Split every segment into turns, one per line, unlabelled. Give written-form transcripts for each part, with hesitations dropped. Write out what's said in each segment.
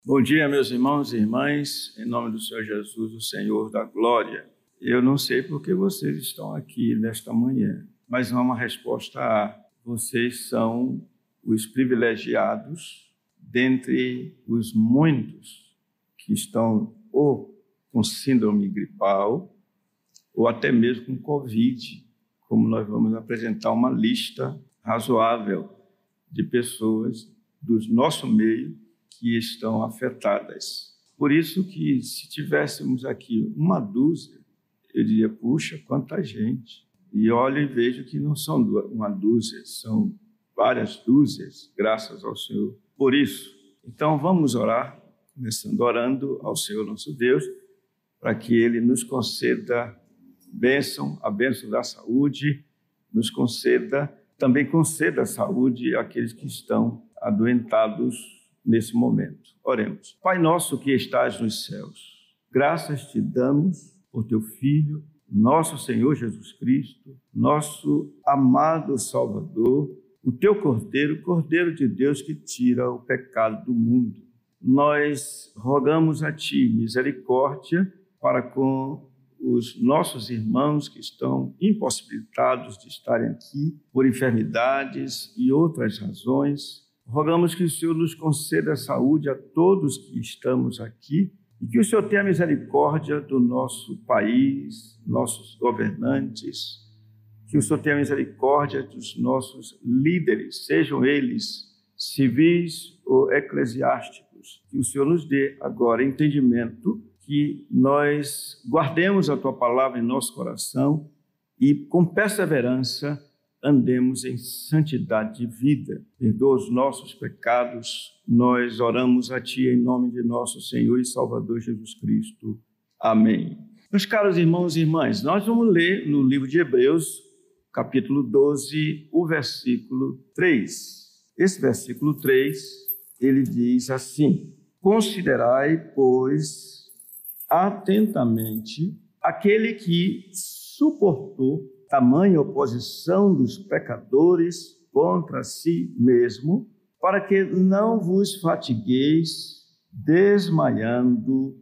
Bom dia, meus irmãos e irmãs, em nome do Senhor Jesus, o Senhor da glória. Eu não sei por que vocês estão aqui nesta manhã, mas não é uma resposta a. Vocês são os privilegiados dentre os muitos que estão ou com síndrome gripal ou até mesmo com Covid, como nós vamos apresentar uma lista razoável de pessoas do nosso meio que estão afetadas. Por isso que se tivéssemos aqui uma dúzia, eu diria, puxa, quanta gente. E olho e vejo que não são uma dúzia, são várias dúzias, graças ao Senhor. Por isso, então vamos orar, começando orando ao Senhor nosso Deus, para que Ele nos conceda a bênção da saúde, também conceda saúde àqueles que estão adoentados nesse momento. Oremos. Pai nosso que estás nos céus, graças te damos por teu Filho, nosso Senhor Jesus Cristo, nosso amado Salvador, o teu Cordeiro, Cordeiro de Deus que tira o pecado do mundo. Nós rogamos a ti misericórdia para com os nossos irmãos que estão impossibilitados de estarem aqui por enfermidades e outras razões. Rogamos que o Senhor nos conceda saúde a todos que estamos aqui e que o Senhor tenha misericórdia do nosso país, nossos governantes, que o Senhor tenha misericórdia dos nossos líderes, sejam eles civis ou eclesiásticos. Que o Senhor nos dê agora entendimento, que nós guardemos a Tua palavra em nosso coração e com perseverança andemos em santidade de vida. Perdoa os nossos pecados. Nós oramos a Ti em nome de nosso Senhor e Salvador Jesus Cristo. Amém. Meus caros irmãos e irmãs, nós vamos ler no livro de Hebreus, capítulo 12, o versículo 3. Esse versículo 3, ele diz assim: considerai, pois, atentamente aquele que suportou tamanha oposição dos pecadores contra si mesmo, para que não vos fatigueis desmaiando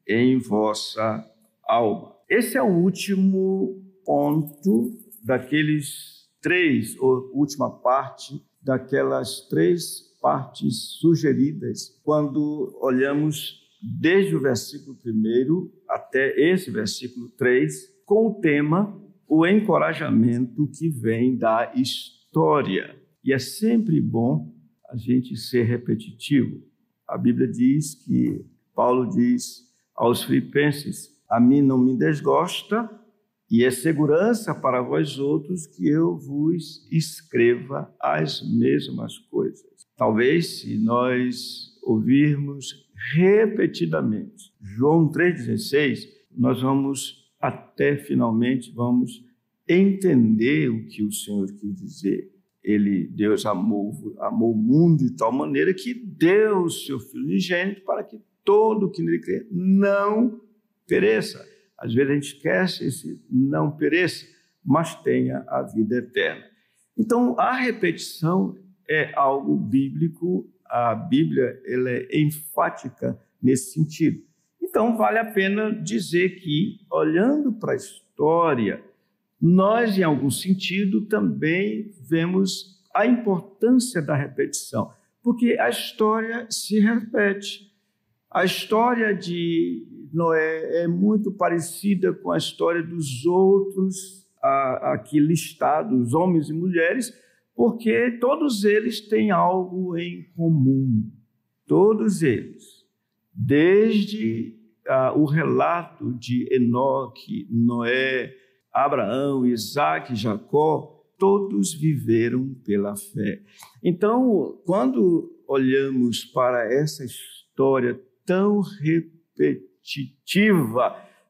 em vossa alma. Esse é o último ponto daqueles três, ou última parte daquelas três partes sugeridas, quando olhamos desde o versículo 1 até esse versículo 3, com o tema o encorajamento que vem da história. E é sempre bom a gente ser repetitivo. A Bíblia diz que, Paulo diz aos Filipenses, a mim não me desgosta e é segurança para vós outros que eu vos escreva as mesmas coisas. Talvez, se nós ouvirmos repetidamente João 3,16, nós vamos finalmente entender o que o Senhor quis dizer. Deus amou o mundo de tal maneira que deu o seu Filho unigênito para que todo que nele crê não pereça. Às vezes a gente esquece esse não pereça, mas tenha a vida eterna. Então, a repetição é algo bíblico, a Bíblia ela é enfática nesse sentido. Então, vale a pena dizer que, olhando para a história, nós, em algum sentido, também vemos a importância da repetição, porque a história se repete. A história de Noé é muito parecida com a história dos outros aqui listados, homens e mulheres, porque todos eles têm algo em comum. Todos eles. Desde o relato de Enoque, Noé, Abraão, Isaac, Jacó, todos viveram pela fé. Então, quando olhamos para essa história tão repetitiva,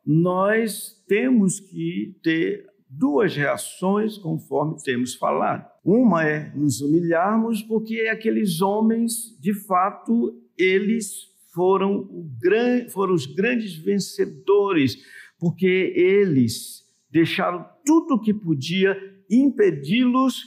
nós temos que ter duas reações conforme temos falado. Uma é nos humilharmos, porque aqueles homens, de fato, eles foram os grandes vencedores, porque eles deixaram tudo o que podia impedi-los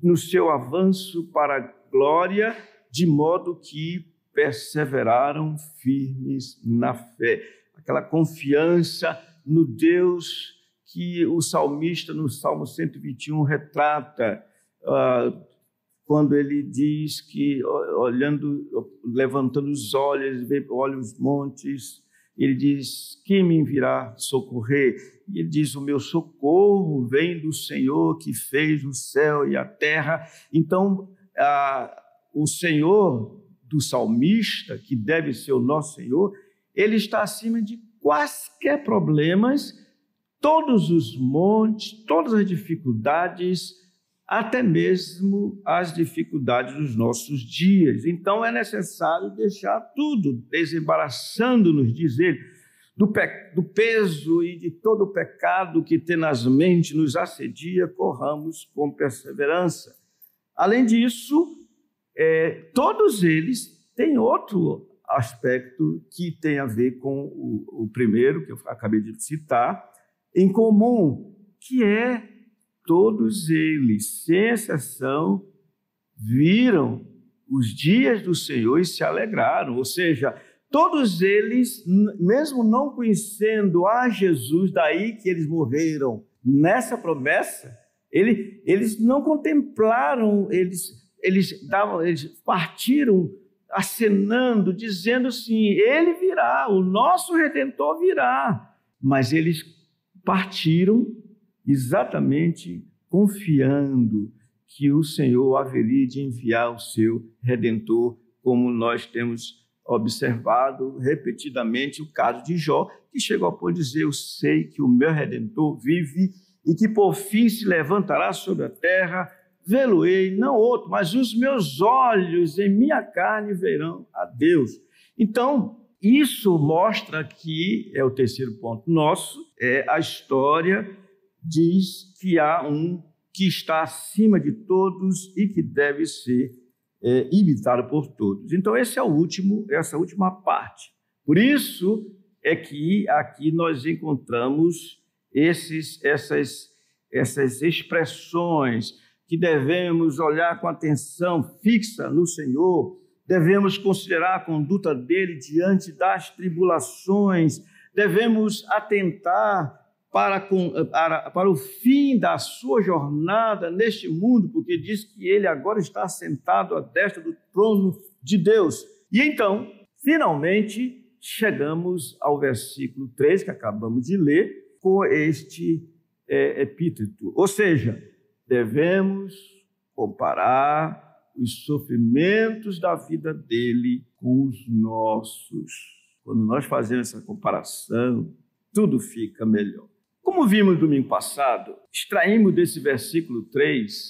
no seu avanço para a glória, de modo que perseveraram firmes na fé. Aquela confiança no Deus que o salmista, no Salmo 121, retrata, quando ele diz que, levantando os olhos, olha os montes, ele diz: quem me virá socorrer? E ele diz: o meu socorro vem do Senhor que fez o céu e a terra. Então, o Senhor do salmista, que deve ser o nosso Senhor, ele está acima de quaisquer problemas, todos os montes, todas as dificuldades, até mesmo as dificuldades dos nossos dias. Então é necessário deixar tudo, desembaraçando-nos, diz ele, do peso e de todo o pecado que tenazmente nos assedia, corramos com perseverança. Além disso, todos eles têm outro aspecto que tem a ver com o primeiro, que eu acabei de citar, em comum, que é todos eles, sem exceção, viram os dias do Senhor e se alegraram. Ou seja, todos eles, mesmo não conhecendo a Jesus, daí que eles morreram nessa promessa, eles não contemplaram, eles partiram acenando, dizendo assim: ele virá, o nosso Redentor virá. Mas eles partiram exatamente confiando que o Senhor haveria de enviar o seu Redentor, como nós temos observado repetidamente o caso de Jó, que chegou a ponto de dizer: eu sei que o meu Redentor vive e que por fim se levantará sobre a terra, vê-lo-ei, não outro, mas os meus olhos em minha carne verão a Deus. Então, isso mostra que, é o terceiro ponto nosso, a história diz que há um que está acima de todos e que deve ser imitado por todos. Então, essa última parte. Por isso é que aqui nós encontramos essas expressões que devemos olhar com atenção fixa no Senhor, devemos considerar a conduta dele diante das tribulações, devemos atentar para o fim da sua jornada neste mundo, porque diz que ele agora está sentado à destra do trono de Deus. E então, finalmente, chegamos ao versículo 3, que acabamos de ler, com este epíteto. Ou seja, devemos comparar os sofrimentos da vida dele com os nossos. Quando nós fazemos essa comparação, tudo fica melhor. Como vimos no domingo passado, extraímos desse versículo 3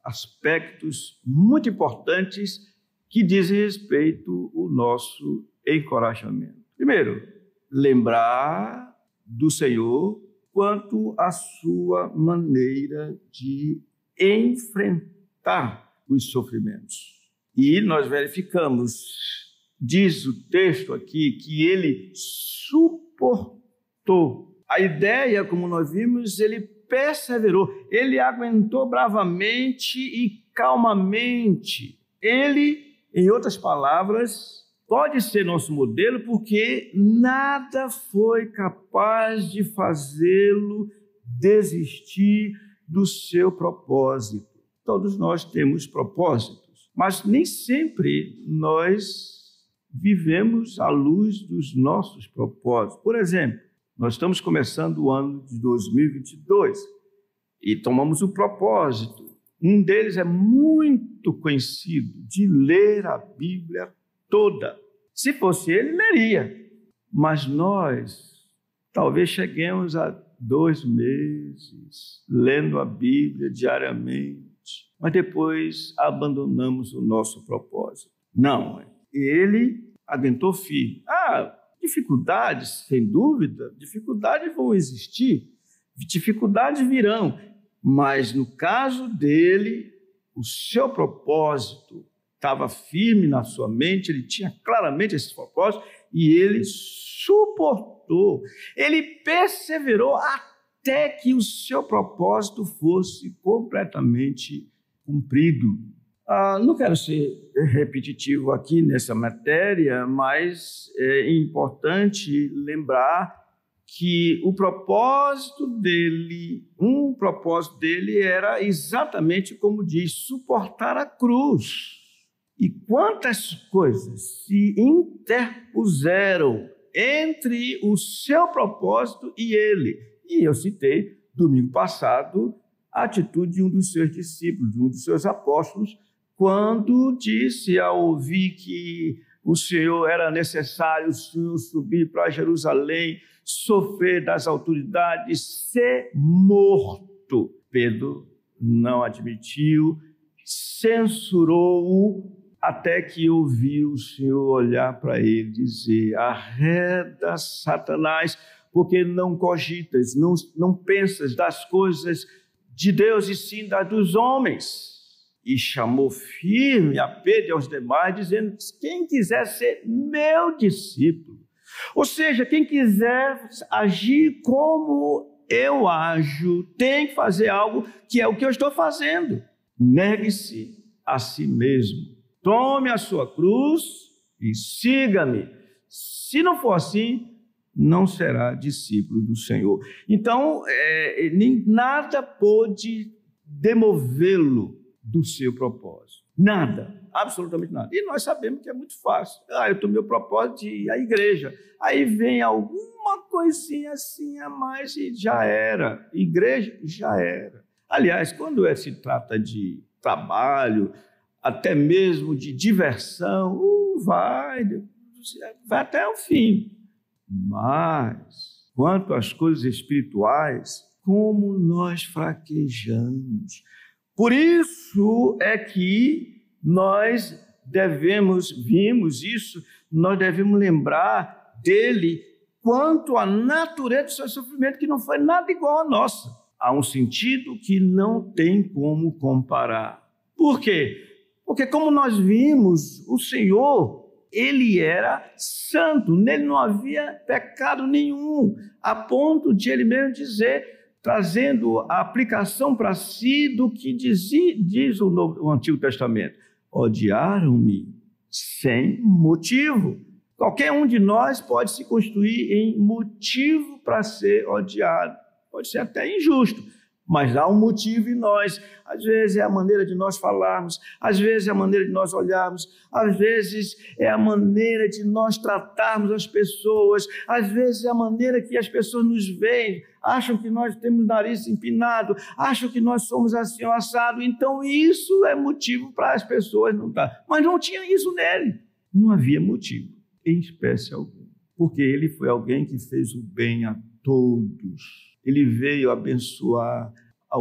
aspectos muito importantes que dizem respeito ao nosso encorajamento. Primeiro, lembrar do Senhor quanto à sua maneira de enfrentar os sofrimentos. E nós verificamos, diz o texto aqui, que ele suportou. A ideia, como nós vimos, ele perseverou, ele aguentou bravamente e calmamente. Ele, em outras palavras, pode ser nosso modelo porque nada foi capaz de fazê-lo desistir do seu propósito. Todos nós temos propósitos, mas nem sempre nós vivemos à luz dos nossos propósitos. Por exemplo, nós estamos começando o ano de 2022 e tomamos o propósito. Um deles é muito conhecido, de ler a Bíblia toda. Se fosse ele, leria. Mas nós talvez cheguemos a 2 meses lendo a Bíblia diariamente, mas depois abandonamos o nosso propósito. Não, ele aguentou firme. Dificuldades, sem dúvida, dificuldades vão existir, dificuldades virão, mas no caso dele, o seu propósito estava firme na sua mente, ele tinha claramente esse propósito e ele suportou, ele perseverou até que o seu propósito fosse completamente cumprido. Não quero ser repetitivo aqui nessa matéria, mas é importante lembrar que um propósito dele era exatamente como diz, suportar a cruz. E quantas coisas se interpuseram entre o seu propósito e ele. E eu citei, domingo passado, a atitude de um dos seus discípulos, de um dos seus apóstolos, quando disse ao ouvir que o Senhor era necessário, o Senhor subir para Jerusalém, sofrer das autoridades, ser morto. Pedro não admitiu, censurou-o, até que ouviu o Senhor olhar para ele e dizer: arreda, Satanás, porque não cogitas, não pensas das coisas de Deus e sim das dos homens. E chamou firme a Pedro e aos demais, dizendo: quem quiser ser meu discípulo, ou seja, quem quiser agir como eu ajo, tem que fazer algo que é o que eu estou fazendo. Negue-se a si mesmo, tome a sua cruz e siga-me. Se não for assim, não será discípulo do Senhor. Então, nada pôde demovê-lo do seu propósito. Nada, absolutamente nada. E nós sabemos que é muito fácil. Eu tomei o propósito de ir à igreja. Aí vem alguma coisinha assim a mais e já era. Igreja, já era. Aliás, quando se trata de trabalho, até mesmo de diversão, vai até o fim. Mas, quanto às coisas espirituais, como nós fraquejamos. Por isso é que nós vimos isso, nós devemos lembrar dele quanto à natureza do seu sofrimento, que não foi nada igual à nossa. Há um sentido que não tem como comparar. Por quê? Porque, como nós vimos, o Senhor, ele era santo, nele não havia pecado nenhum, a ponto de ele mesmo dizer, trazendo a aplicação para si do que diz o Antigo Testamento: odiaram-me sem motivo. Qualquer um de nós pode se constituir em motivo para ser odiado, pode ser até injusto, mas há um motivo em nós. Às vezes é a maneira de nós falarmos, às vezes é a maneira de nós olharmos, às vezes é a maneira de nós tratarmos as pessoas, às vezes é a maneira que as pessoas nos veem, acham que nós temos o nariz empinado, acham que nós somos assim assado. Então isso é motivo para as pessoas não estar. Mas não tinha isso nele, não havia motivo, em espécie alguma, porque ele foi alguém que fez o bem a todos. Ele veio abençoar a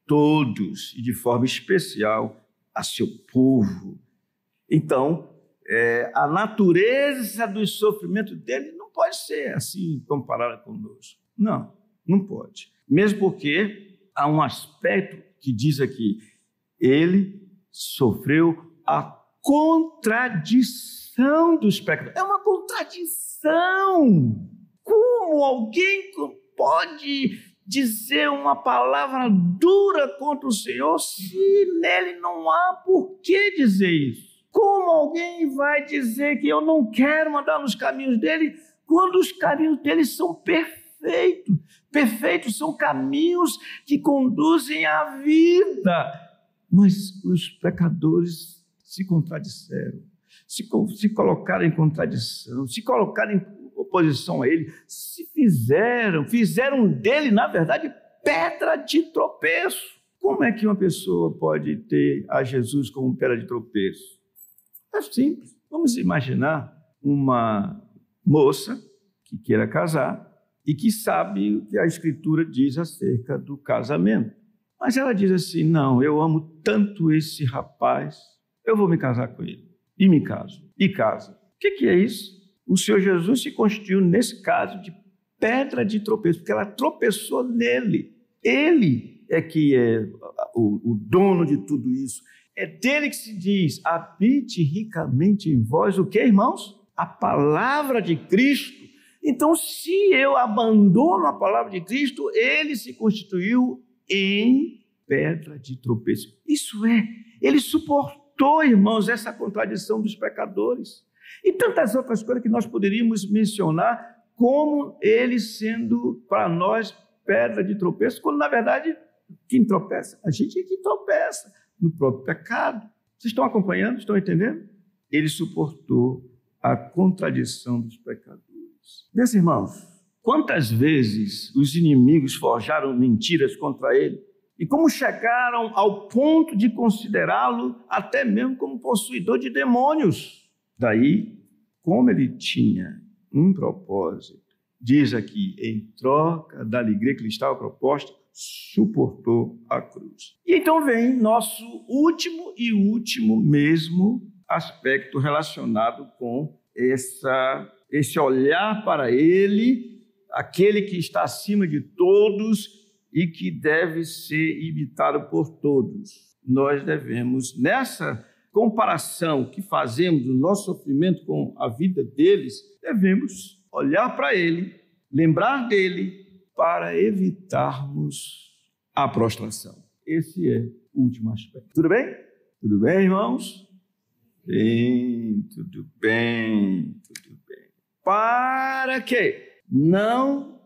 todos e de forma especial a seu povo. Então, a natureza do sofrimento dele não pode ser assim comparada conosco. Não pode. Mesmo porque há um aspecto que diz aqui: ele sofreu a contradição dos pecadores. É uma contradição. Como alguém pode dizer uma palavra dura contra o Senhor se nele não há por que dizer isso? Como alguém vai dizer que eu não quero andar nos caminhos dele quando os caminhos dele são perfeitos? Perfeitos são caminhos que conduzem à vida. Mas os pecadores se contradisseram, se colocaram em contradição, se colocaram em oposição a ele, fizeram dele, na verdade, pedra de tropeço. Como é que uma pessoa pode ter a Jesus como pedra de tropeço? É simples. Vamos imaginar uma moça que queira casar e que sabe o que a Escritura diz acerca do casamento. Mas ela diz assim: não, eu amo tanto esse rapaz, eu vou me casar com ele. E me caso. E casa. O que é isso? O Senhor Jesus se constituiu, nesse caso, de pedra de tropeço, porque ela tropeçou nele. Ele é que é o dono de tudo isso. É dele que se diz: habite ricamente em vós o que, irmãos? A palavra de Cristo. Então, se eu abandono a palavra de Cristo, ele se constituiu em pedra de tropeço. Isso é, ele suportou suportou, irmãos, essa contradição dos pecadores. E tantas outras coisas que nós poderíamos mencionar, como ele sendo para nós pedra de tropeço, quando na verdade quem tropeça? A gente é que tropeça no próprio pecado. Vocês estão acompanhando? Estão entendendo? Ele suportou a contradição dos pecadores. Meus irmãos, quantas vezes os inimigos forjaram mentiras contra ele e como chegaram ao ponto de considerá-lo até mesmo como possuidor de demônios. Daí, como ele tinha um propósito, diz aqui, em troca da alegria que lhe estava proposta, suportou a cruz. E então vem nosso último mesmo aspecto relacionado com esse olhar para ele, aquele que está acima de todos e que deve ser imitado por todos. Nós devemos, nessa comparação que fazemos do nosso sofrimento com a vida deles, devemos olhar para ele, lembrar dele, para evitarmos a prostração. Esse é o último aspecto. Tudo bem? Tudo bem, irmãos? Bem, tudo bem, tudo bem. Para que não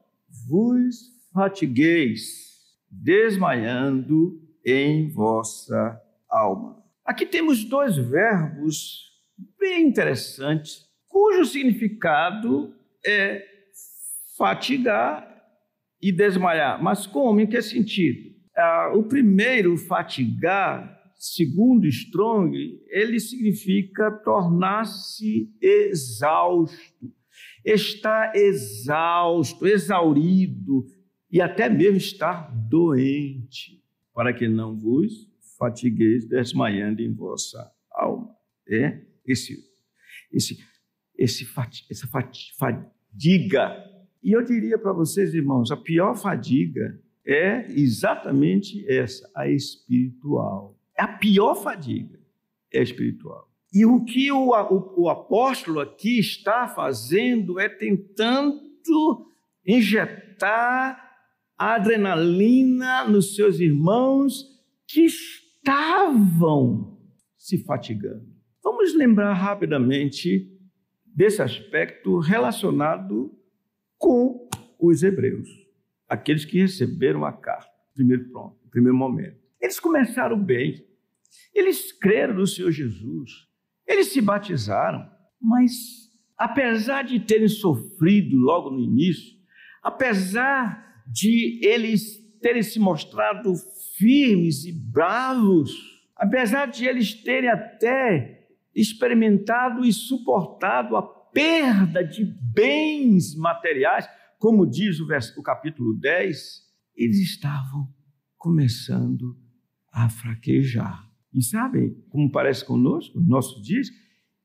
vos fatigueis, desmaiando em vossa alma. Aqui temos dois verbos bem interessantes, cujo significado é fatigar e desmaiar. Mas como? Em que sentido? O primeiro, fatigar, segundo Strong, ele significa tornar-se exausto, estar exausto, exaurido e até mesmo estar doente, para que não vos fatigueis desmaiando em vossa alma. É essa fadiga. E eu diria para vocês, irmãos, a pior fadiga é exatamente essa, a espiritual. A pior fadiga é a espiritual. E o que o apóstolo aqui está fazendo é tentando injetar adrenalina nos seus irmãos que estavam se fatigando. Vamos lembrar rapidamente desse aspecto relacionado com os hebreus, aqueles que receberam a carta, primeiro momento. Eles começaram bem, eles creram no Senhor Jesus, eles se batizaram, mas apesar de terem sofrido logo no início, apesar de eles terem se mostrado firmes e bravos, apesar de eles terem até experimentado e suportado a perda de bens materiais, como diz o capítulo 10, eles estavam começando a fraquejar. E sabem como parece conosco, nos nossos dias?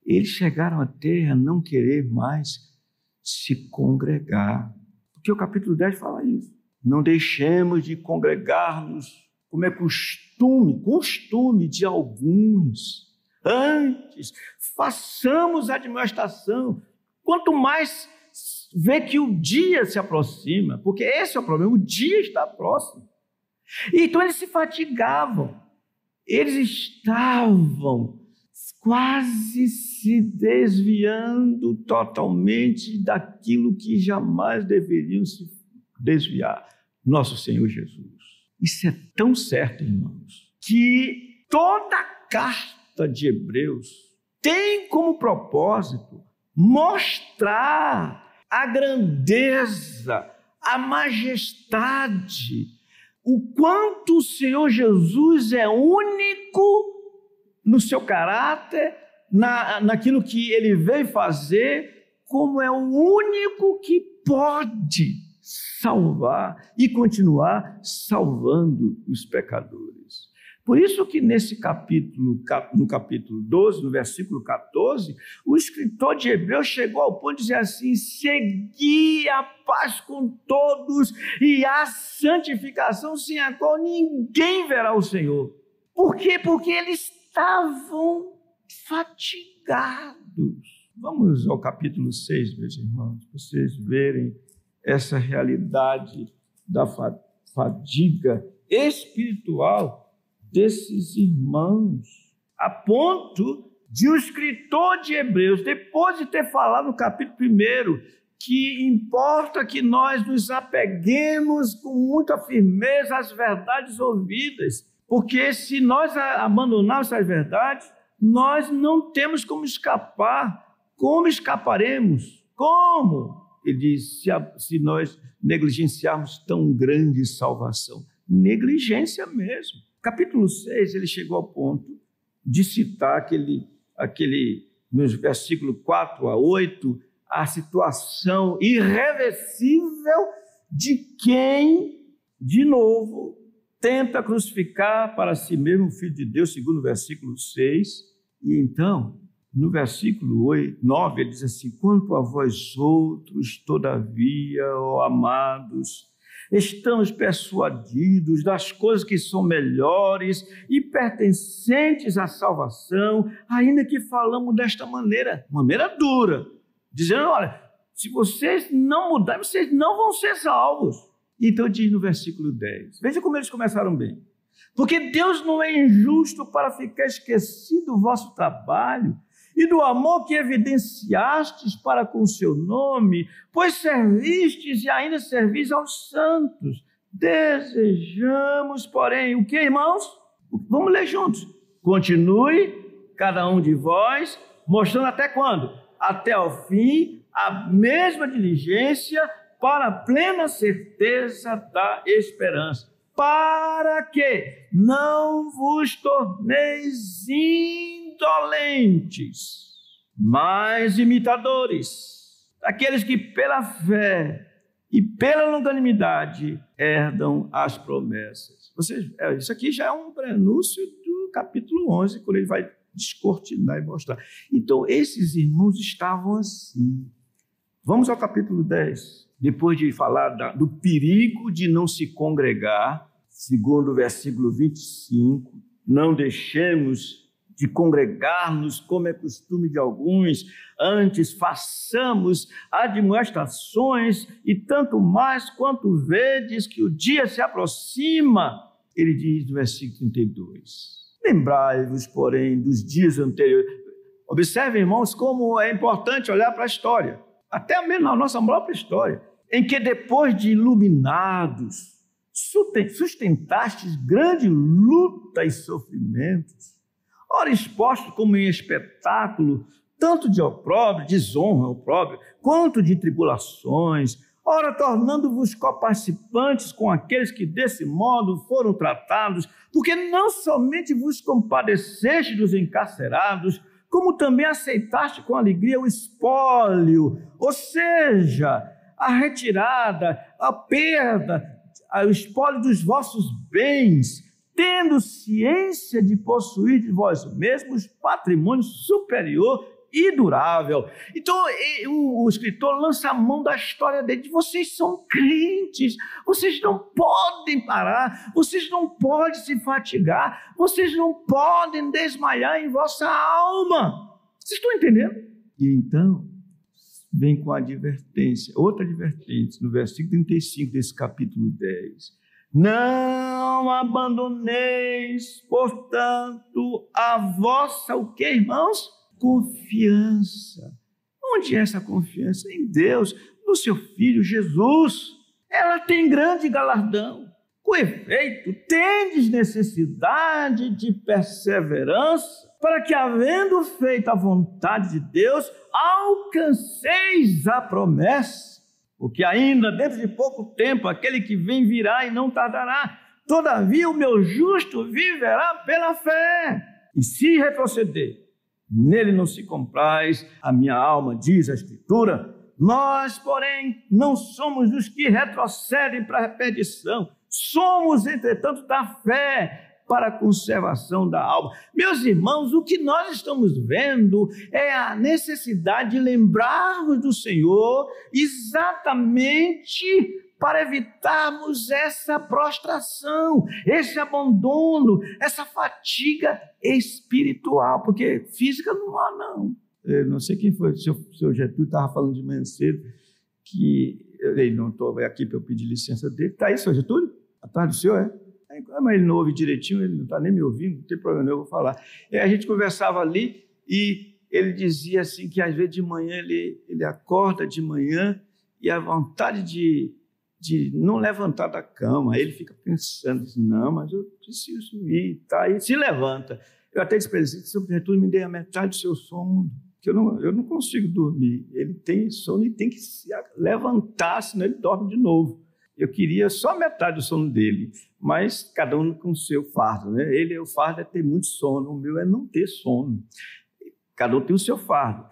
Eles chegaram até a não querer mais se congregar. Porque o capítulo 10 fala isso. Não deixemos de congregar-nos, como é costume de alguns. Antes, façamos a admoestação. Quanto mais vê que o dia se aproxima, porque esse é o problema, o dia está próximo. Então eles se fatigavam, eles estavam quase se desviando totalmente daquilo que jamais deveriam se desviar, nosso Senhor Jesus. Isso é tão certo, irmãos, que toda a carta de Hebreus tem como propósito mostrar a grandeza, a majestade, o quanto o Senhor Jesus é único no seu caráter, naquilo que ele veio fazer, como é o único que pode salvar e continuar salvando os pecadores. Por isso que nesse capítulo, no capítulo 12, no versículo 14, o escritor de Hebreus chegou ao ponto de dizer assim: segui a paz com todos e a santificação, sem a qual ninguém verá o Senhor. Por quê? Porque eles estavam fatigados. Vamos ao capítulo 6, meus irmãos, para vocês verem essa realidade da fadiga espiritual desses irmãos. a ponto de o escritor de Hebreus, depois de ter falado no capítulo 1, que importa que nós nos apeguemos com muita firmeza às verdades ouvidas, porque se nós abandonarmos essas verdades, nós não temos como escapar. Como escaparemos? Como? Ele diz, se nós negligenciarmos tão grande salvação. Negligência mesmo. Capítulo 6, ele chegou ao ponto de citar aquele nos versículos 4 a 8, a situação irreversível de quem, de novo, tenta crucificar para si mesmo o Filho de Deus, segundo o versículo 6. E então, no versículo 9, ele diz assim: quanto a vós outros, todavia, ó amados, estamos persuadidos das coisas que são melhores e pertencentes à salvação, ainda que falamos desta maneira dura, dizendo, olha, se vocês não mudarem, vocês não vão ser salvos. Então diz no versículo 10, veja como eles começaram bem. Porque Deus não é injusto para ficar esquecido do vosso trabalho e do amor que evidenciastes para com o seu nome, pois servistes e ainda servis aos santos. Desejamos, porém, o que, irmãos? Vamos ler juntos. Continue, cada um de vós, mostrando até quando? Até o fim, a mesma diligência para a plena certeza da esperança. Para que não vos torneis indolentes, mas imitadores, aqueles que pela fé e pela longanimidade herdam as promessas. Isso aqui já é um prenúncio do capítulo 11, quando ele vai descortinar e mostrar. Então, esses irmãos estavam assim. Vamos ao capítulo 10. Depois de falar do perigo de não se congregar, segundo o versículo 25, não deixemos de congregar-nos como é costume de alguns, antes façamos admoestações e tanto mais quanto vedes que o dia se aproxima. Ele diz no versículo 32, lembrai-vos, porém, dos dias anteriores. Observe, irmãos, como é importante olhar para a história, até mesmo na nossa própria história, em que depois de iluminados, sustentastes grande luta e sofrimentos, ora expostos como em espetáculo, tanto de opróbrio, desonra, opróbrio, quanto de tribulações, ora tornando-vos coparticipantes com aqueles que desse modo foram tratados, porque não somente vos compadeceste dos encarcerados, como também aceitaste com alegria o espólio, ou seja, a retirada, a perda, o espólio dos vossos bens, tendo ciência de possuir de vós mesmos patrimônio superior e durável. Então, o escritor lança a mão da história dele. Vocês são crentes, vocês não podem parar, vocês não podem se fatigar, vocês não podem desmaiar em vossa alma. Vocês estão entendendo? E então, vem com a advertência, outra advertência, no versículo 35 desse capítulo 10. Não abandoneis, portanto, a vossa, o que, irmãos? Confiança. Onde é essa confiança? Em Deus, no seu Filho Jesus. Ela tem grande galardão. Com efeito, tendes necessidade de perseverança, para que, havendo feito a vontade de Deus, alcanceis a promessa. Porque ainda dentro de pouco tempo, aquele que vem virá e não tardará. Todavia, o meu justo viverá pela fé. E se retroceder, nele não se compraz a minha alma, diz a Escritura. Nós, porém, não somos dos que retrocedem para a perdição. Somos, entretanto, da fé para a conservação da alma. Meus irmãos, o que nós estamos vendo é a necessidade de lembrarmos do Senhor exatamente para evitarmos essa prostração, esse abandono, essa fatiga espiritual, porque física não há, não. Eu não sei quem foi, o seu Getúlio estava falando de manhã cedo, que ele não estou aqui para eu pedir licença dele. Está aí, seu Getúlio? Atrás do senhor, é? Mas ele não ouve direitinho, ele não está nem me ouvindo, não tem problema, eu vou falar. E aí a gente conversava ali e ele dizia assim que às vezes de manhã ele acorda de manhã e a vontade de não levantar da cama, aí ele fica pensando, não, mas eu preciso ir, tá? E se levanta. Eu até disse para ele, São Pedro, me dê a metade do seu sono, que eu não consigo dormir. Ele tem sono e tem que se levantar, senão ele dorme de novo. Eu queria só metade do sono dele, mas cada um com o seu fardo, né? O fardo é ter muito sono, o meu é não ter sono. Cada um tem o seu fardo.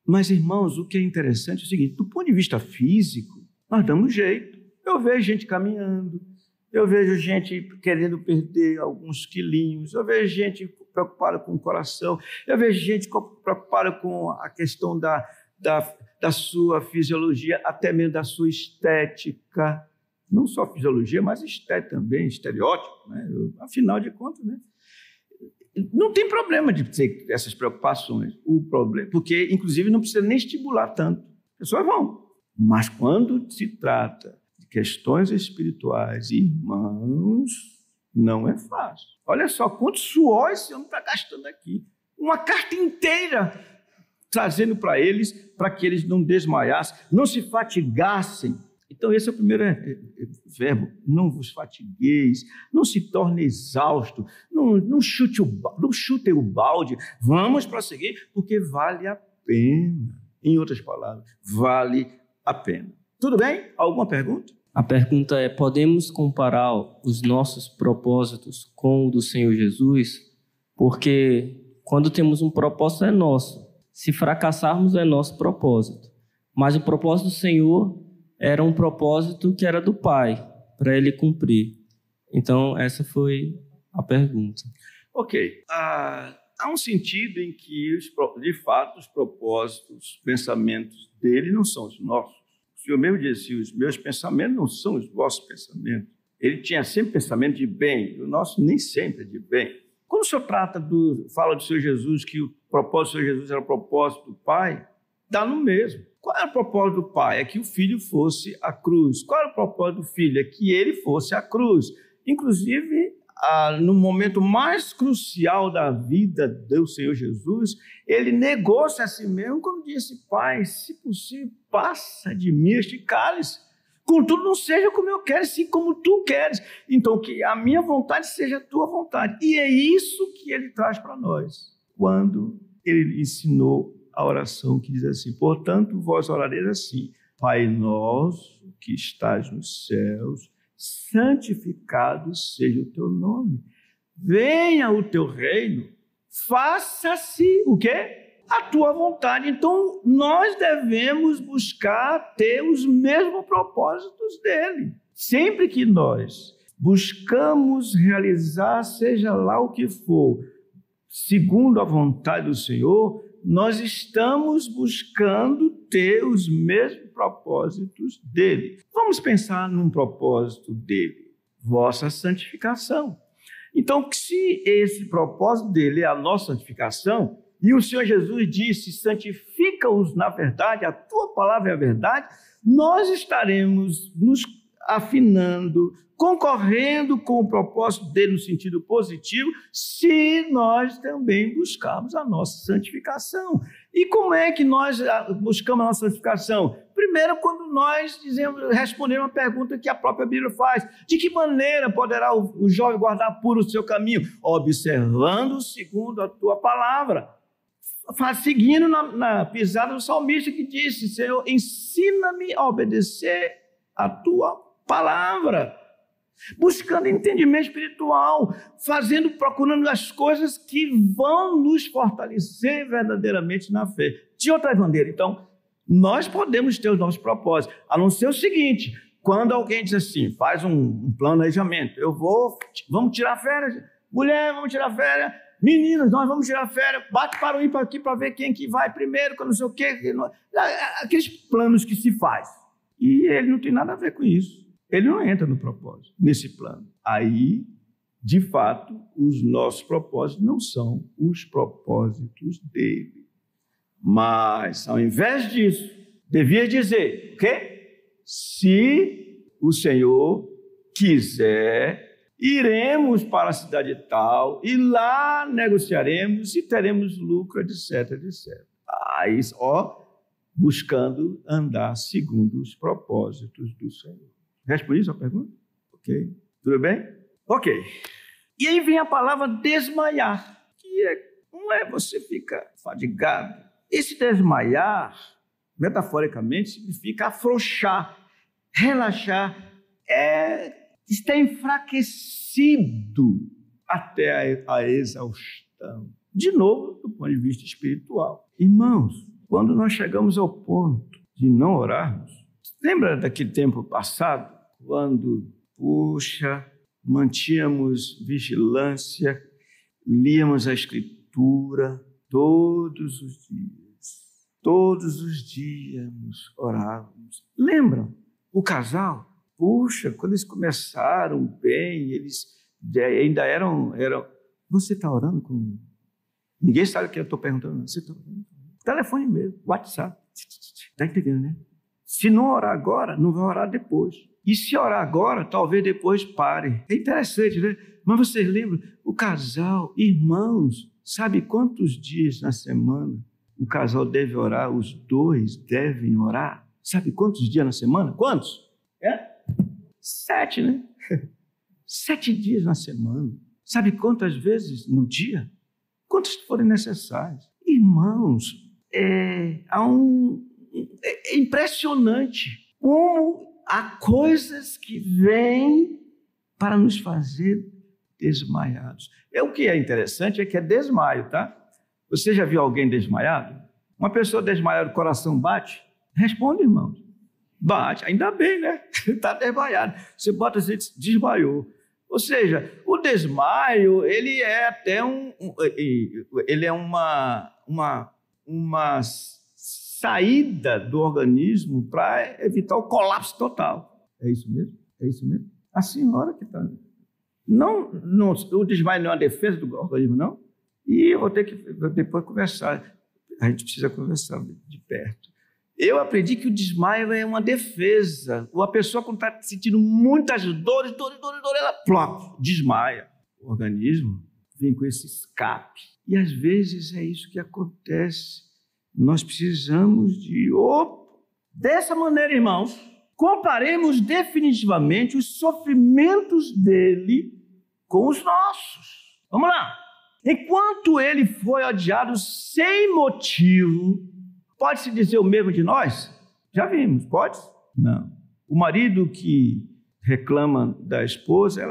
Mas, irmãos, o que é interessante é o seguinte, do ponto de vista físico, nós damos jeito. Eu vejo gente caminhando, eu vejo gente querendo perder alguns quilinhos, eu vejo gente preocupada com o coração, eu vejo gente preocupada com a questão da sua fisiologia, até mesmo da sua estética. Não só fisiologia, mas estética também, estereótipo, né? Afinal de contas, né? Não tem problema de ter essas preocupações, o problema, porque, inclusive, não precisa nem estimular tanto. As pessoas vão. Mas quando se trata de questões espirituais, irmãos, não é fácil. Olha só quanto suor esse homem está gastando aqui. Uma carta inteira trazendo para eles, para que eles não desmaiassem, não se fatigassem. Então, esse é o primeiro verbo, não vos fatigueis, não se torne exausto, não chutem o balde, vamos prosseguir, porque vale a pena. Em outras palavras, vale a pena. Tudo bem? Alguma pergunta?
A pergunta é, podemos comparar os nossos propósitos com o do Senhor Jesus? Porque quando temos um propósito é nosso, se fracassarmos é nosso propósito, mas o propósito do Senhor era um propósito que era do Pai, para ele cumprir. Então, essa foi a pergunta.
Ok. Há um sentido em que, de fato, os propósitos, os pensamentos dele não são os nossos. O Senhor mesmo disse, os meus pensamentos não são os vossos pensamentos. Ele tinha sempre pensamento de bem, o nosso nem sempre é de bem. Quando o Senhor fala do Senhor Jesus, que o propósito do Senhor Jesus era o propósito do Pai, dá no mesmo. Qual era o propósito do Pai? É que o Filho fosse a cruz. Qual era o propósito do Filho? É que ele fosse a cruz. Inclusive, no momento mais crucial da vida do Senhor Jesus, ele negou-se a si mesmo quando disse, Pai, se possível, passa de mim este cálice. Contudo, não seja como eu quero, sim como tu queres. Então, que a minha vontade seja a tua vontade. E é isso que ele traz para nós, quando ele ensinou a oração que diz assim, portanto, vós orareis assim, Pai nosso que estás nos céus, santificado seja o teu nome. Venha o teu reino, faça-se o quê? A tua vontade. Então, nós devemos buscar ter os mesmos propósitos dele. Sempre que nós buscamos realizar, seja lá o que for, segundo a vontade do Senhor, nós estamos buscando ter os mesmos propósitos dele. Vamos pensar num propósito dele, vossa santificação. Então, se esse propósito dele é a nossa santificação, e o Senhor Jesus disse, santifica-os na verdade, a tua palavra é a verdade, nós estaremos nos afinando, concorrendo com o propósito dele no sentido positivo, se nós também buscarmos a nossa santificação. E como é que nós buscamos a nossa santificação? Primeiro, quando nós respondemos uma pergunta que a própria Bíblia faz. De que maneira poderá o jovem guardar puro o seu caminho? Observando segundo a tua palavra. Seguindo na pisada do salmista que disse, Senhor, ensina-me a obedecer a tua palavra, buscando entendimento espiritual, procurando as coisas que vão nos fortalecer verdadeiramente na fé. De outra maneira, então, nós podemos ter os nossos propósitos, a não ser o seguinte, quando alguém diz assim, faz um planejamento, vamos tirar férias, mulher, vamos tirar férias, meninos, nós vamos tirar férias, bate para o ímpar aqui para ver quem que vai primeiro, que não sei o quê, aqueles planos que se faz. E ele não tem nada a ver com isso. Ele não entra no propósito, nesse plano. Aí, de fato, os nossos propósitos não são os propósitos dele. Mas, ao invés disso, devia dizer o quê? Se o Senhor quiser, iremos para a cidade tal e lá negociaremos e teremos lucro, etc, etc. Aí, buscando andar segundo os propósitos do Senhor. Respondi sua pergunta? Ok. Tudo bem? Ok. E aí vem a palavra desmaiar, que não é você ficar fadigado. Esse desmaiar, metaforicamente, significa afrouxar, relaxar, está enfraquecido até a exaustão. De novo, do ponto de vista espiritual. Irmãos, quando nós chegamos ao ponto de não orarmos, lembra daquele tempo passado, quando, mantínhamos vigilância, líamos a Escritura todos os dias orávamos. Lembram? O casal, quando eles começaram bem, eles ainda eram você está orando com... Ninguém sabe o que eu estou perguntando. Você está orando? Telefone mesmo, WhatsApp. Está entendendo, né? Se não orar agora, não vai orar depois. E se orar agora, talvez depois pare. É interessante, né? Mas vocês lembram? O casal, irmãos, sabe quantos dias na semana o casal deve orar? Os dois devem orar? Sabe quantos dias na semana? Quantos? 7, né? 7 dias na semana. Sabe quantas vezes no dia? Quantos forem necessários. Irmãos, é impressionante como há coisas que vêm para nos fazer desmaiados. O que é interessante é que é desmaio, tá? Você já viu alguém desmaiado? Uma pessoa desmaiada, o coração bate? Responde, irmãos. Bate, ainda bem, né? Está desmaiado. Você bota assim, desmaiou. Ou seja, o desmaio, ele é até uma saída do organismo para evitar o colapso total. É isso mesmo? É isso mesmo? A senhora que está... Não, o desmaio não é uma defesa do organismo, não? E eu vou ter que depois conversar. A gente precisa conversar de perto. Eu aprendi que o desmaio é uma defesa. A pessoa, quando está sentindo muitas dores, ela desmaia. O organismo vem com esse escape. E às vezes é isso que acontece. Nós precisamos dessa maneira, irmãos, comparemos definitivamente os sofrimentos dele com os nossos. Vamos lá. Enquanto ele foi odiado sem motivo, pode-se dizer o mesmo de nós? Já vimos, pode? Não. O marido que reclama da esposa,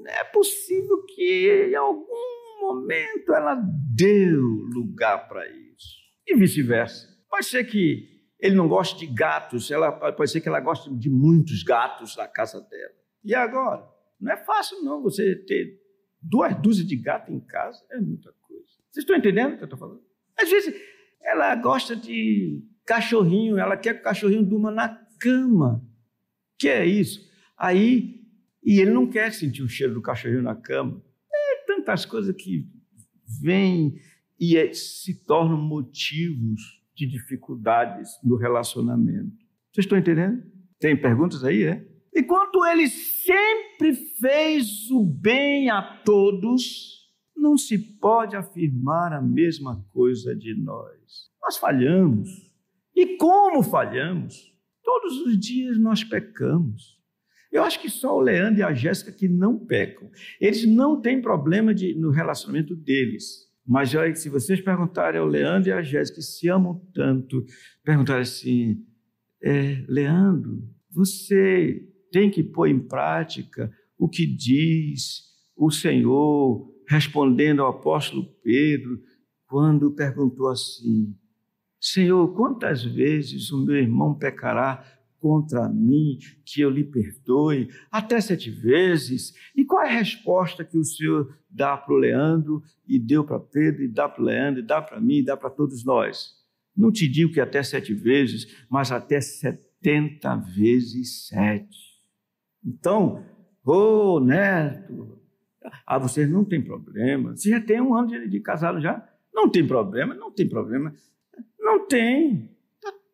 é possível que em algum momento ela deu lugar para isso. E vice-versa. Pode ser que ele não goste de gatos, pode ser que ela goste de muitos gatos na casa dela. E agora? Não é fácil, não, você ter 2 dúzias de gatos em casa, é muita coisa. Vocês estão entendendo o que eu estou falando? Às vezes, ela gosta de cachorrinho, ela quer que o cachorrinho durma na cama. Que é isso? E ele não quer sentir o cheiro do cachorrinho na cama. Tantas coisas que vêm e se tornam motivos de dificuldades no relacionamento. Vocês estão entendendo? Tem perguntas aí, Enquanto ele sempre fez o bem a todos, não se pode afirmar a mesma coisa de nós. Nós falhamos. E como falhamos? Todos os dias nós pecamos. Eu acho que só o Leandro e a Jéssica que não pecam. Eles não têm problema no relacionamento deles. Mas se vocês perguntarem ao Leandro e a Jéssica, que se amam tanto, perguntarem assim, Leandro, você tem que pôr em prática o que diz o Senhor, respondendo ao apóstolo Pedro, quando perguntou assim, Senhor, quantas vezes o meu irmão pecará contra mim, que eu lhe perdoe? Até 7 vezes. E qual é a resposta que o Senhor dá para o Leandro, e deu para Pedro, e dá para o Leandro, e dá para mim, e dá para todos nós? Não te digo que até 7 vezes, mas até 70 vezes 7. Então, Neto, vocês não têm problema. Você já tem 1 ano de casado já? Não tem problema, não tem problema. Não tem.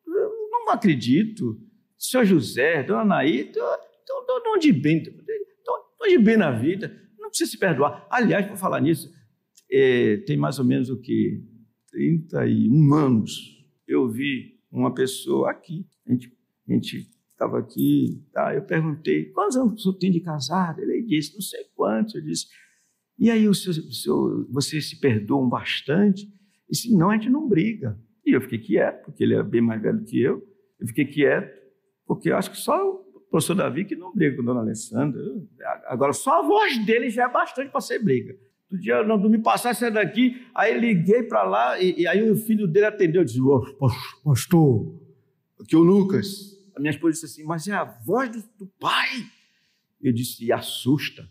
Não acredito. Senhor José, Dona Naí, estou de bem. Estou estamos de bem na vida, não precisa se perdoar. Aliás, por falar nisso, tem mais ou menos 31 anos, eu vi uma pessoa aqui, a gente estava aqui, tá? Eu perguntei, quantos anos o senhor tem de casado? Ele disse, não sei quantos. Eu disse, e aí vocês se perdoam bastante? Ele disse, não, a gente não briga. E eu fiquei quieto, porque ele era bem mais velho que eu. Eu fiquei quieto, porque eu acho que só o professor Davi que não briga com a dona Alessandra. Agora, só a voz dele já é bastante para ser briga. Outro dia, no domingo passado, saí daqui, aí liguei para lá, e aí o filho dele atendeu, disse, pastor, aqui é o Lucas. A minha esposa disse assim, mas é a voz do pai. Eu disse, e assusta.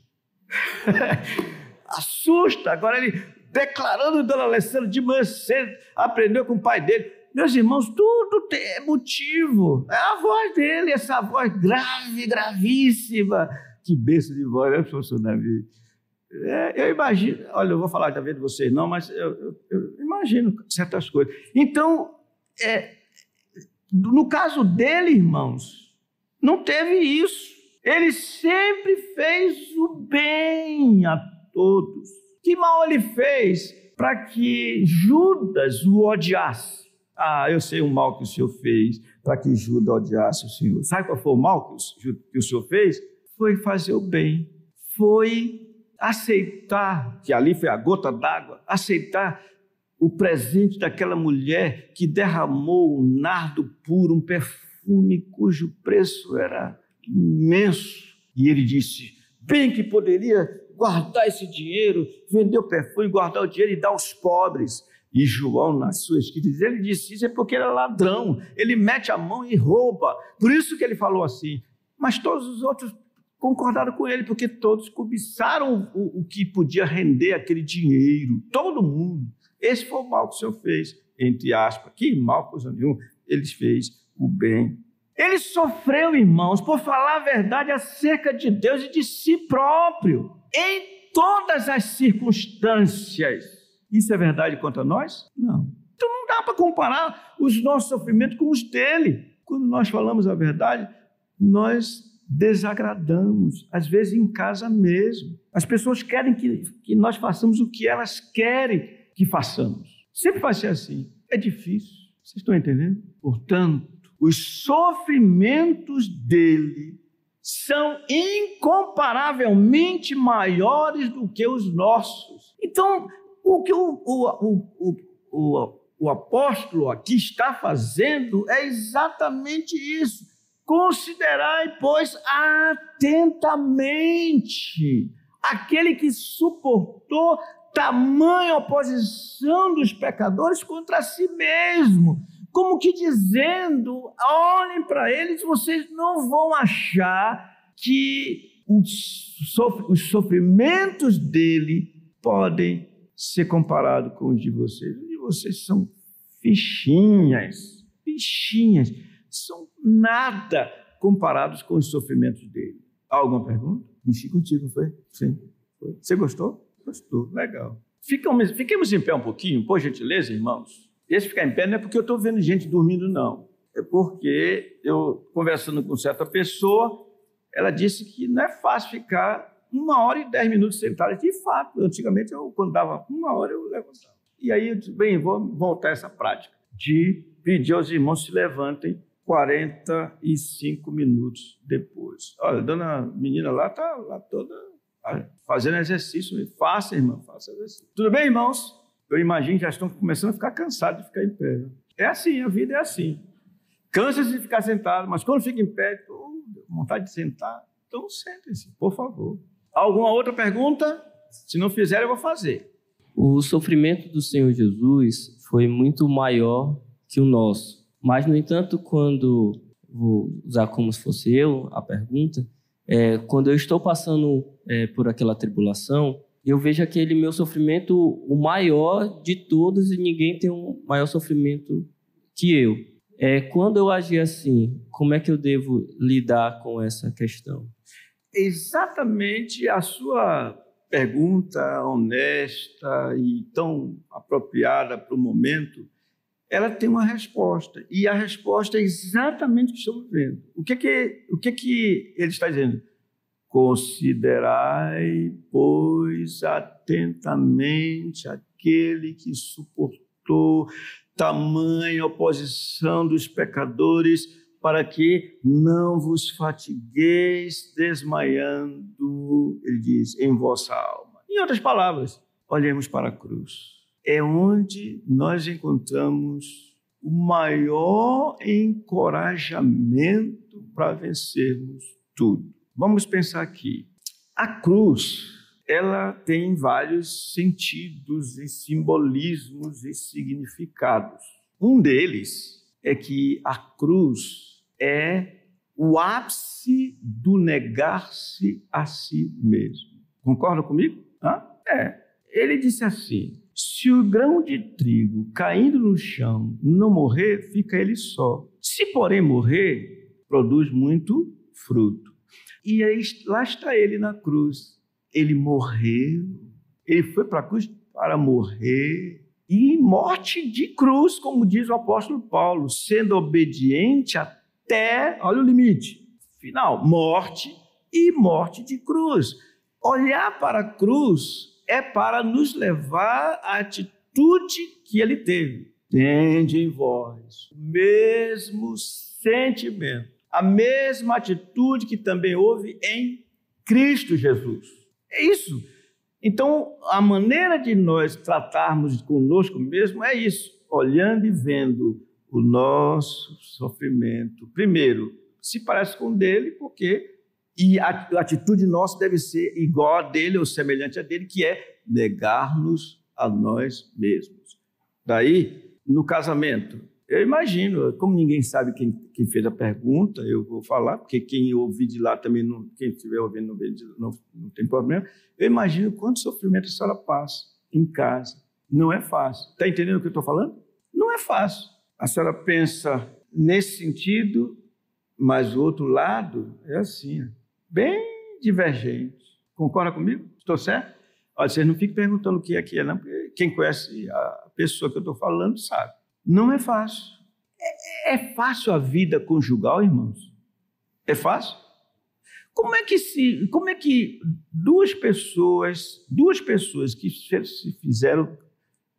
Assusta. Agora ele declarando Dona Alessandra de manhã cedo, aprendeu com o pai dele. Meus irmãos, tudo é motivo. É a voz dele, essa voz grave, gravíssima. Que bênção de voz, né, professor Davi? Eu imagino, olha, eu vou falar da vez de vocês não, mas eu imagino certas coisas. Então, no caso dele, irmãos, não teve isso. Ele sempre fez o bem a todos. Que mal ele fez para que Judas o odiasse? Eu sei o mal que o Senhor fez para que Judas odiasse o Senhor. Sabe qual foi o mal que o Senhor fez? Foi fazer o bem. Foi aceitar, que ali foi a gota d'água, aceitar o presente daquela mulher que derramou um nardo puro, um perfume cujo preço era imenso. E ele disse, bem que poderia guardar esse dinheiro, vender o perfume, guardar o dinheiro e dar aos pobres. E João, na sua escrita, ele disse isso porque ele era ladrão, ele mete a mão e rouba. Por isso que ele falou assim. Mas todos os outros concordaram com ele, porque todos cobiçaram o que podia render aquele dinheiro. Todo mundo. Esse foi o mal que o Senhor fez, entre aspas. Que mal, coisa nenhuma. Ele fez o bem. Ele sofreu, irmãos, por falar a verdade acerca de Deus e de si próprio, em todas as circunstâncias. Isso é verdade quanto a nós? Não. Então não dá para comparar os nossos sofrimentos com os dele. Quando nós falamos a verdade, nós desagradamos, às vezes em casa mesmo. As pessoas querem que nós façamos o que elas querem que façamos. Sempre vai ser assim. É difícil. Vocês estão entendendo? Portanto, os sofrimentos dele são incomparavelmente maiores do que os nossos. Então, o que o apóstolo aqui está fazendo é exatamente isso. Considerai, pois, atentamente aquele que suportou tamanha oposição dos pecadores contra si mesmo, como que dizendo, olhem para eles, vocês não vão achar que os sofrimentos dele podem ser comparados com os de vocês. Os de vocês são fichinhas, são nada comparados com os sofrimentos dele. Há alguma pergunta? Mexi contigo, foi? Sim. Foi. Você gostou? Gostou, legal. Fiquemos em pé um pouquinho, por gentileza, irmãos. Esse ficar em pé não é porque eu estou vendo gente dormindo, não. É porque eu, conversando com certa pessoa, ela disse que não é fácil ficar 1 hora e 10 minutos sentado. De fato, antigamente, quando dava 1 hora, eu levantava. E aí eu disse, bem, vou voltar a essa prática de pedir aos irmãos se levantem 45 minutos depois. Olha, a dona menina lá está lá toda fazendo exercício. Faça, irmã, faça exercício. Tudo bem, irmãos? Eu imagino que já estão começando a ficar cansados de ficar em pé. É assim, a vida é assim. Cansa-se de ficar sentado, mas quando fica em pé, vontade de sentar, então sentem-se, por favor. Alguma outra pergunta? Se não fizer, eu vou fazer.
O sofrimento do Senhor Jesus foi muito maior que o nosso. Mas, no entanto, quando, vou usar como se fosse eu a pergunta, quando eu estou passando por aquela tribulação, eu vejo aquele meu sofrimento o maior de todos e ninguém tem um maior sofrimento que eu. Quando eu agir assim, como é que eu devo lidar com essa questão?
Exatamente a sua pergunta honesta e tão apropriada para o momento, ela tem uma resposta. E a resposta é exatamente o que estamos vendo. O que ele está dizendo? Considerai, pois, atentamente aquele que suportou tamanha oposição dos pecadores, para que não vos fatigueis desmaiando, ele diz, em vossa alma. Em outras palavras, olhemos para a cruz. É onde nós encontramos o maior encorajamento para vencermos tudo. Vamos pensar aqui. A cruz, ela tem vários sentidos e simbolismos e significados. Um deles é que a cruz é o ápice do negar-se a si mesmo. Concorda comigo? Ele disse assim: se o grão de trigo caindo no chão não morrer, fica ele só. Se, porém, morrer, produz muito fruto. E aí, lá está ele na cruz. Ele morreu. Ele foi para a cruz para morrer. E em morte de cruz, como diz o apóstolo Paulo, sendo obediente até, olha o limite, final, morte e morte de cruz. Olhar para a cruz é para nos levar à atitude que ele teve. Tende em vós o mesmo sentimento, a mesma atitude que também houve em Cristo Jesus. É isso. Então, a maneira de nós tratarmos conosco mesmo é isso, olhando e vendo o nosso sofrimento. Primeiro, se parece com o dele, porque a atitude nossa deve ser igual a dele ou semelhante a dele, que é negar-nos a nós mesmos. Daí, no casamento, eu imagino, como ninguém sabe quem fez a pergunta, eu vou falar, porque quem ouvir de lá também, quem estiver ouvindo não tem problema. Eu imagino quanto sofrimento a senhora passa em casa. Não é fácil. Está entendendo o que eu estou falando? Não é fácil. A senhora pensa nesse sentido, mas o outro lado é assim, bem divergente. Concorda comigo? Estou certo? Olha, vocês não fiquem perguntando o que é, não, porque quem conhece a pessoa que eu estou falando sabe. Não é fácil. É fácil a vida conjugal, irmãos? É fácil? Como é que duas pessoas que se fizeram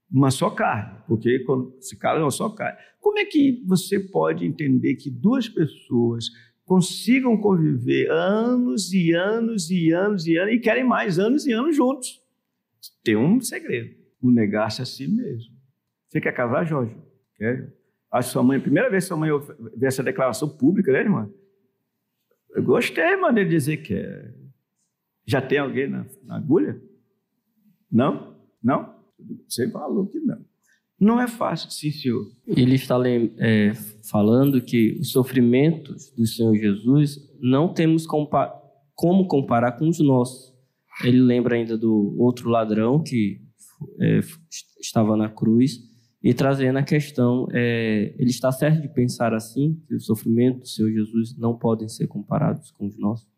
uma só carne, porque quando se casam é uma só carne, como é que você pode entender que duas pessoas consigam conviver anos e anos e anos e anos e querem mais anos e anos juntos? Tem um segredo: o negar-se a si mesmo. Você quer casar, Jorge? Quer? Acho que sua mãe, a primeira vez que sua mãe vê essa declaração pública, né, irmã? Eu gostei, irmã, de dizer que é. Já tem alguém na agulha? Não? Não? Você falou que não. Não é fácil, sim, senhor.
Ele está falando que os sofrimentos do Senhor Jesus não temos como comparar com os nossos. Ele lembra ainda do outro ladrão que estava na cruz e trazendo a questão, ele está certo de pensar assim, que os sofrimentos do Senhor Jesus não podem ser comparados com os nossos?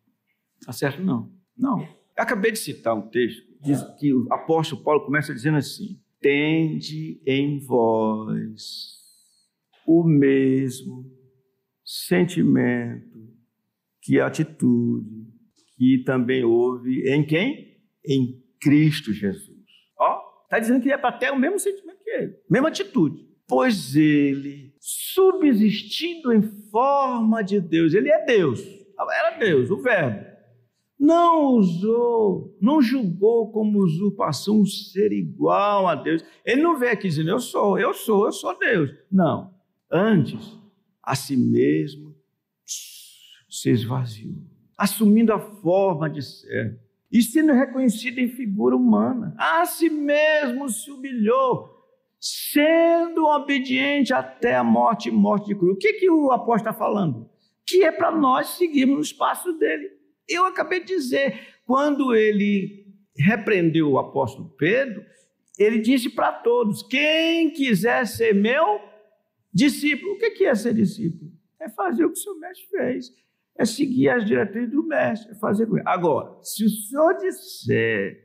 Está certo? Não. Não. Eu acabei de citar um texto, diz que o apóstolo Paulo começa dizendo assim: tende em vós o mesmo sentimento, que atitude, que também houve em quem? Em Cristo Jesus. Está dizendo que é para ter o mesmo sentimento que ele, mesma atitude. Pois ele, subsistindo em forma de Deus, ele é Deus, era Deus, o Verbo, não julgou como usurpação ser igual a Deus. Ele não veio aqui dizendo, eu sou Deus. Não. Antes, a si mesmo se esvaziou, assumindo a forma de servo e sendo reconhecido em figura humana. A si mesmo se humilhou, sendo obediente até a morte e morte de cruz. O que o apóstolo está falando? Que é para nós seguirmos os passos dele. Eu acabei de dizer, quando ele repreendeu o apóstolo Pedro, ele disse para todos: quem quiser ser meu discípulo. O que é ser discípulo? É fazer o que o seu mestre fez, é seguir as diretrizes do mestre, é fazer com ele. Agora, se o senhor disser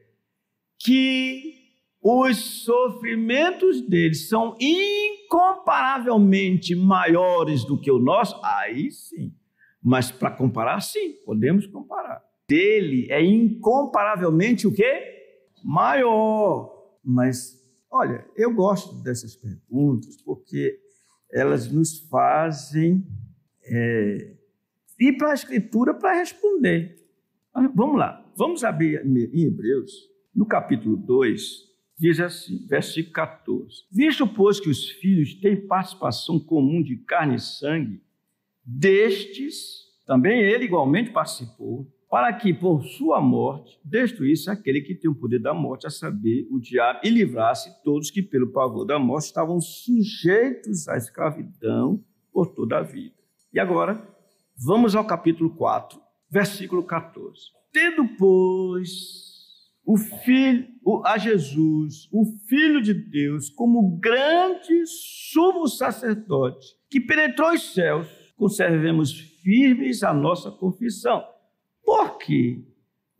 que os sofrimentos dele são incomparavelmente maiores do que o nosso, aí sim. Mas para comparar, sim, podemos comparar. dele é incomparavelmente o quê? Maior. Mas, olha, eu gosto dessas perguntas porque elas nos fazem ir para a Escritura para responder. Vamos lá, vamos abrir em Hebreus, no capítulo 2, diz assim, versículo 14. Visto, pois, que os filhos têm participação comum de carne e sangue, destes, também ele igualmente participou, para que, por sua morte, destruísse aquele que tem o poder da morte, a saber, o diabo, e livrasse todos que, pelo pavor da morte, estavam sujeitos à escravidão por toda a vida. E agora, vamos ao capítulo 4, versículo 14. Tendo, pois, a Jesus, o Filho de Deus, como grande sumo sacerdote, que penetrou os céus, conservemos firmes a nossa confissão, porque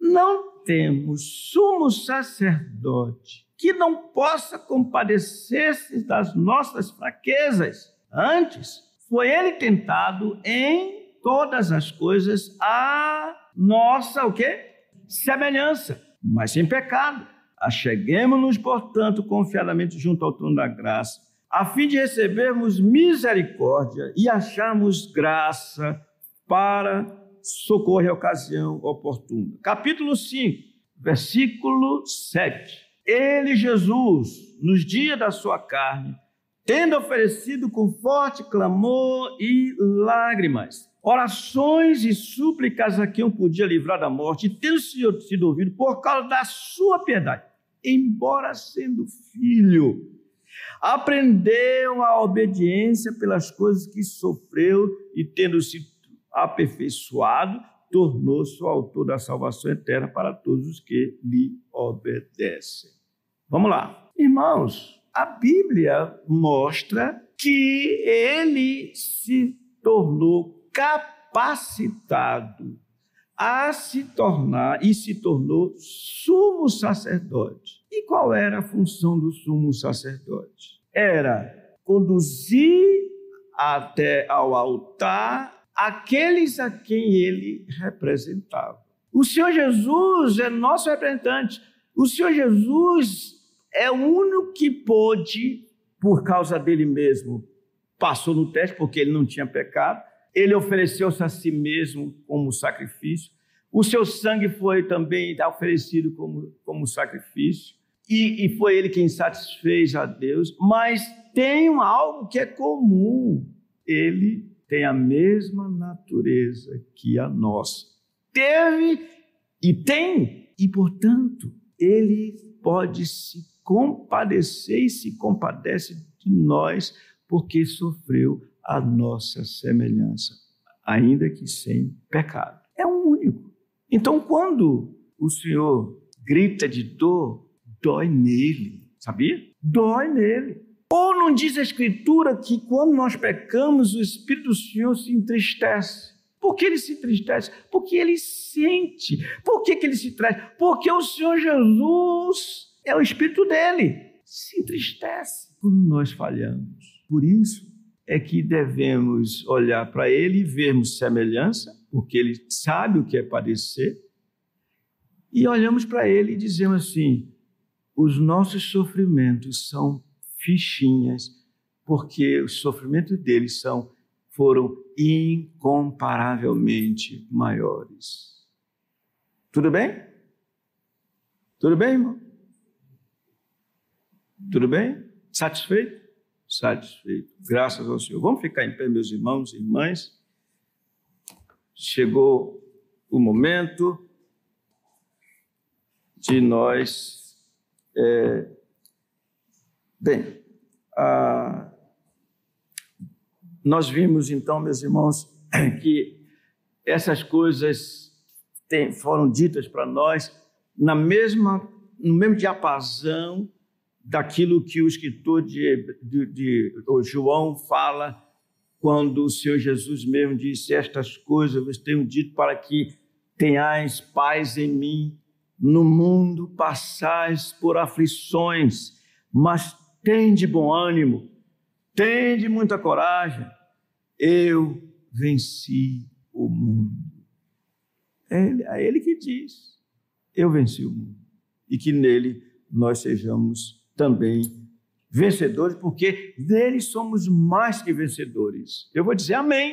não temos sumo sacerdote que não possa compadecer-se das nossas fraquezas. Antes, foi ele tentado em todas as coisas a nossa, o quê? Semelhança, mas sem pecado. Acheguemo-nos, portanto, confiadamente junto ao trono da graça, a fim de recebermos misericórdia e acharmos graça para socorrer a ocasião oportuna. Capítulo 5, versículo 7. Ele, Jesus, nos dias da sua carne, tendo oferecido com forte clamor e lágrimas, orações e súplicas a quem o podia livrar da morte, e tendo sido ouvido por causa da sua piedade, embora sendo filho, aprendeu a obediência pelas coisas que sofreu, e tendo se aperfeiçoado, tornou-se o autor da salvação eterna para todos os que lhe obedecem. Vamos lá. Irmãos, a Bíblia mostra que ele se tornou capacitado a se tornar e se tornou sumo sacerdote. E qual era a função do sumo sacerdote? Era conduzir até ao altar aqueles a quem ele representava. O Senhor Jesus é nosso representante. O Senhor Jesus é o único que pôde, por causa dele mesmo, passou no teste porque ele não tinha pecado, ele ofereceu-se a si mesmo como sacrifício, o seu sangue foi também oferecido como sacrifício, e foi ele quem satisfez a Deus, mas tem algo que é comum, ele tem a mesma natureza que a nossa. Teve e tem, e portanto, ele pode se compadecer e se compadece de nós, porque sofreu a nossa semelhança, ainda que sem pecado. É o único. Então, quando o Senhor grita de dor, dói nele, sabia? Dói nele. Ou não diz a Escritura que quando nós pecamos, o Espírito do Senhor se entristece? Por que ele se entristece? Porque ele sente. Por que ele se entristece? Porque o Senhor Jesus é o Espírito dele. Se entristece quando nós falhamos. Por isso é que devemos olhar para ele e vermos semelhança, porque ele sabe o que é padecer, e olhamos para ele e dizemos assim, os nossos sofrimentos são fichinhas, porque os sofrimentos dele foram incomparavelmente maiores. Tudo bem? Tudo bem, irmão? Tudo bem? Satisfeito? Satisfeito. Graças ao Senhor. Vamos ficar em pé, meus irmãos e irmãs. Chegou o momento de nós... nós vimos então, meus irmãos, que essas coisas foram ditas para nós no mesmo diapasão daquilo que o escritor de João fala quando o Senhor Jesus mesmo disse, estas coisas eu vos tenho dito para que tenhais paz em mim. No mundo passais por aflições, mas tende bom ânimo, tende muita coragem, eu venci o mundo. É Ele que diz, eu venci o mundo. E que nele nós sejamos também vencedores, porque nele somos mais que vencedores. Eu vou dizer amém.